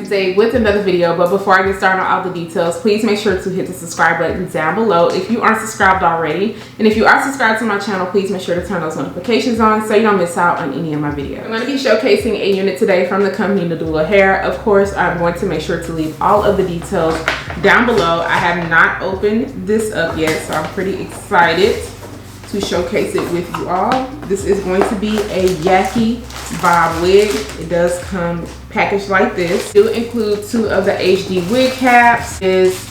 today with another video. But before I get started on all the details, please make sure to hit the subscribe button down below if you aren't subscribed already. And if you are subscribed to my channel, please make sure to turn those notifications on so you don't miss out on any of my videos. I'm going to be showcasing a unit today from the company Nadula Hair. Of course, I'm going to make sure to leave all of the details down below. I have not opened this up yet, so I'm pretty excited to showcase it with you all. This is going to be a Yaki bob wig. It does come packaged like this. It will include 2 of the HD wig caps, is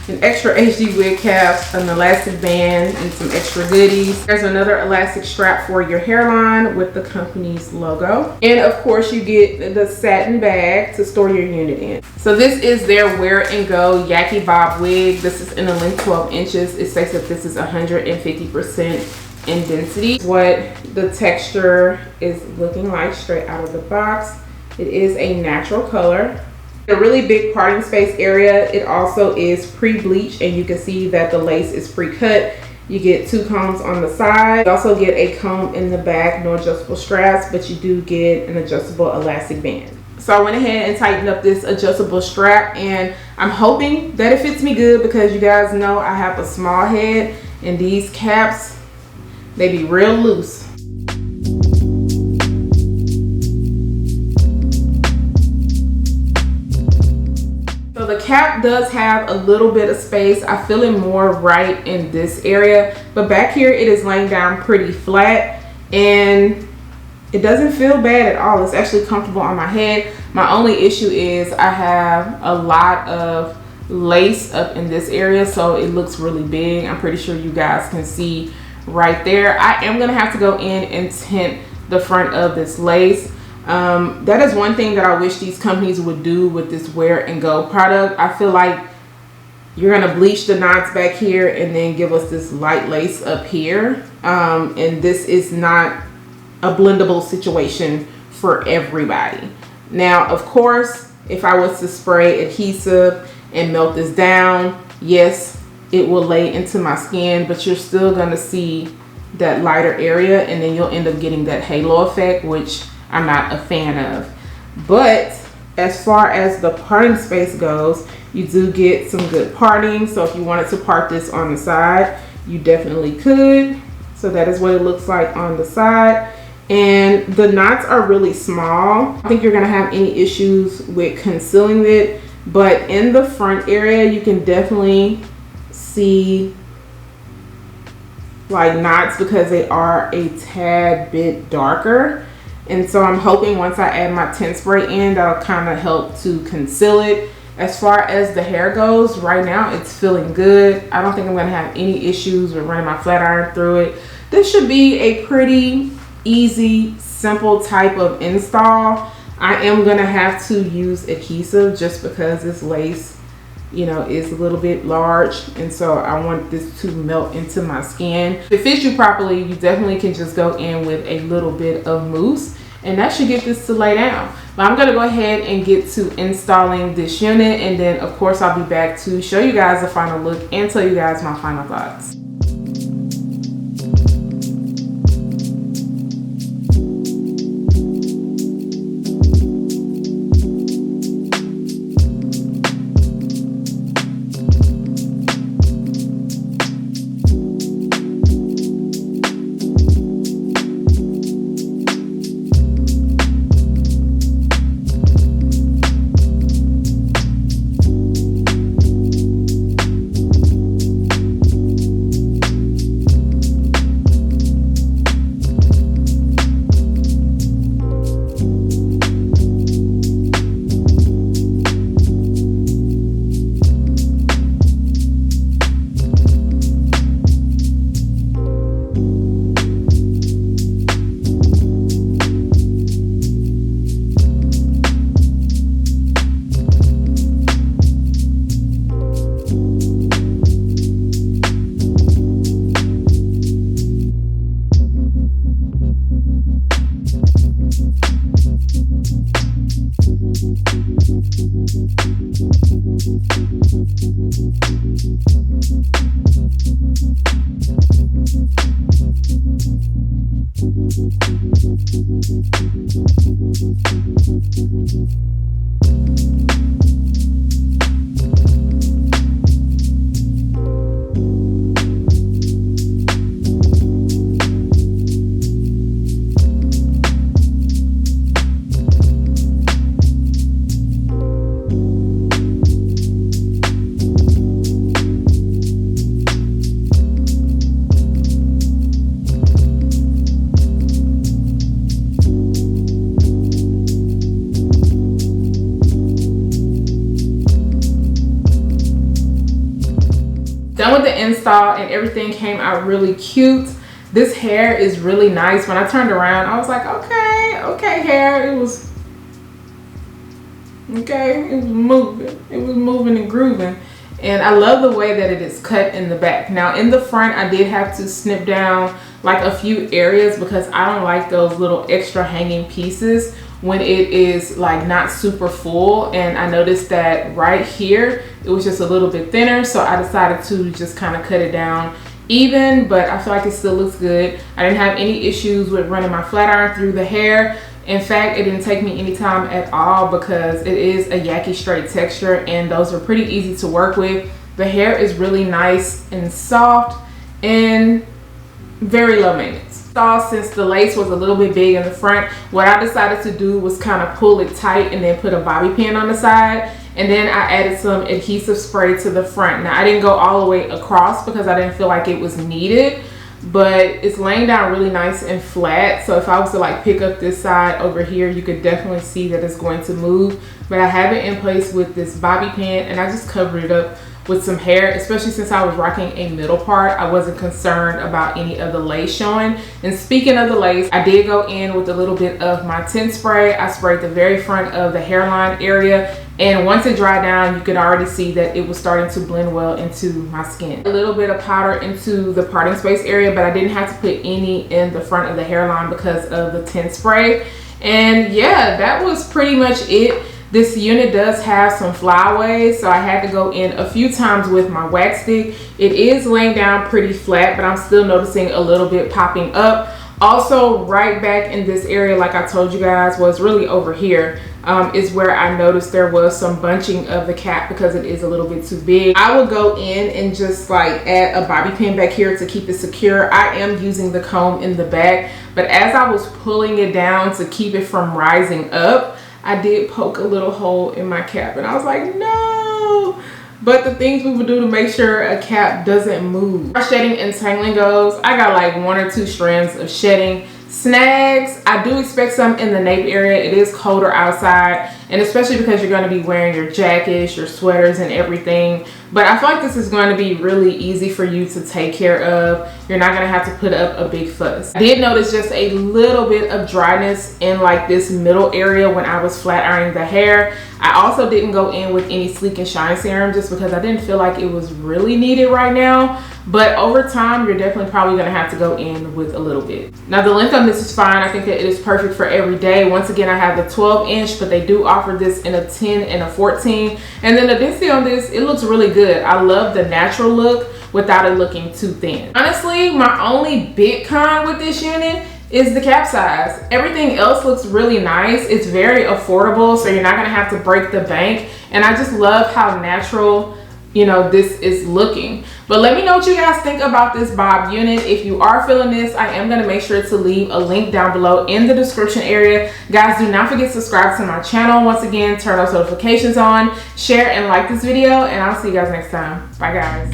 an extra HD wig cap, an elastic band, and some extra goodies. There's another elastic strap for your hairline with the company's logo. And of course you get the satin bag to store your unit in. So this is their wear and go Yaki bob wig. This is in a length 12 inches. It says that this is 150% in density. What the texture is looking like straight out of the box. It is a natural color. A really big parting space area. It also is pre-bleached, and you can see that the lace is pre-cut. You get 2 combs on the side. You also get a comb in the back, no adjustable straps, but you do get an adjustable elastic band. So I went ahead and tightened up this adjustable strap, and I'm hoping that it fits me good because you guys know I have a small head, and these caps, they be real loose. So the cap does have a little bit of space. I feel it more right in this area, but back here it is laying down pretty flat and it doesn't feel bad at all. It's actually comfortable on my head. My only issue is I have a lot of lace up in this area, so it looks really big. I'm pretty sure you guys can see right there. I am gonna have to go in and tint the front of this lace. That is one thing that I wish these companies would do with this wear and go product. I feel like you're gonna bleach the knots back here and then give us this light lace up here, and this is not a blendable situation for everybody. Now of course, if I was to spray adhesive and melt this down, yes, it will lay into my skin, but you're still gonna see that lighter area, and then you'll end up getting that halo effect, which I'm not a fan of. But as far as the parting space goes, you do get some good parting. So if you wanted to part this on the side, you definitely could. So that is what it looks like on the side. And the knots are really small. I don't think you're gonna have any issues with concealing it, but in the front area, you can definitely see like knots because they are a tad bit darker. And so I'm hoping once I add my tint spray in, that'll kind of help to conceal it. As far as the hair goes, right now it's feeling good. I don't think I'm gonna have any issues with running my flat iron through it. This should be a pretty easy, simple type of install. I am gonna have to use adhesive just because this lace, you know, is a little bit large, and so I want this to melt into my skin. If it fits you properly, you definitely can just go in with a little bit of mousse, and that should get this to lay down. But I'm gonna go ahead and get to installing this unit, and then of course I'll be back to show you guys the final look and tell you guys my final thoughts. So, 1 Done with the install and everything came out really cute. This hair is really nice. When I turned around, I was like, okay hair. It was moving. It was moving and grooving. And I love the way that it is cut in the back. Now in the front, I did have to snip down like a few areas because I don't like those little extra hanging pieces when it is like not super full. And I noticed that right here, it was just a little bit thinner. So I decided to just kind of cut it down even, but I feel like it still looks good. I didn't have any issues with running my flat iron through the hair. In fact, it didn't take me any time at all because it is a Yaki straight texture and those are pretty easy to work with. The hair is really nice and soft and very low maintenance. Since the lace was a little bit big in the front, what I decided to do was kind of pull it tight and then put a bobby pin on the side. And then I added some adhesive spray to the front. Now I didn't go all the way across because I didn't feel like it was needed, but it's laying down really nice and flat. So if I was to like pick up this side over here, you could definitely see that it's going to move. But I have it in place with this bobby pin and I just covered it up with some hair, especially since I was rocking a middle part. I wasn't concerned about any of the lace showing. And speaking of the lace, I did go in with a little bit of my tint spray. I sprayed the very front of the hairline area, and once it dried down, you could already see that it was starting to blend well into my skin. A little bit of powder into the parting space area, but I didn't have to put any in the front of the hairline because of the tint spray. And yeah, that was pretty much it. This unit does have some flyaways, so I had to go in a few times with my wax stick. It is laying down pretty flat, but I'm still noticing a little bit popping up. Also, right back in this area, like I told you guys, was really over here, is where I noticed there was some bunching of the cap because it is a little bit too big. I will go in and just like add a bobby pin back here to keep it secure. I am using the comb in the back, but as I was pulling it down to keep it from rising up, I did poke a little hole in my cap and I was like, no. But the things we would do to make sure a cap doesn't move. As shedding and tangling goes, I got like 1 or 2 strands of shedding. Snags, I do expect some in the nape area. It is colder outside, and especially because you're going to be wearing your jackets, your sweaters and everything. But I feel like this is going to be really easy for you to take care of. You're not going to have to put up a big fuss. I did notice just a little bit of dryness in like this middle area when I was flat ironing the hair. I also didn't go in with any sleek and shine serum just because I didn't feel like it was really needed right now. But over time, you're definitely probably going to have to go in with a little bit. Now the length on this is fine. I think that it is perfect for every day. Once again, I have the 12-inch, but they do offer this in a 10 and a 14. And then the density on this, it looks really good. I love the natural look without it looking too thin. Honestly, my only big con with this unit is the cap size. Everything else looks really nice. It's very affordable, so you're not gonna have to break the bank. And I just love how natural, you know, this is looking. But let me know what you guys think about this bob unit. If you are feeling this, I am gonna make sure to leave a link down below in the description area. Guys, do not forget to subscribe to my channel. Once again, turn those notifications on, share and like this video, and I'll see you guys next time. Bye guys.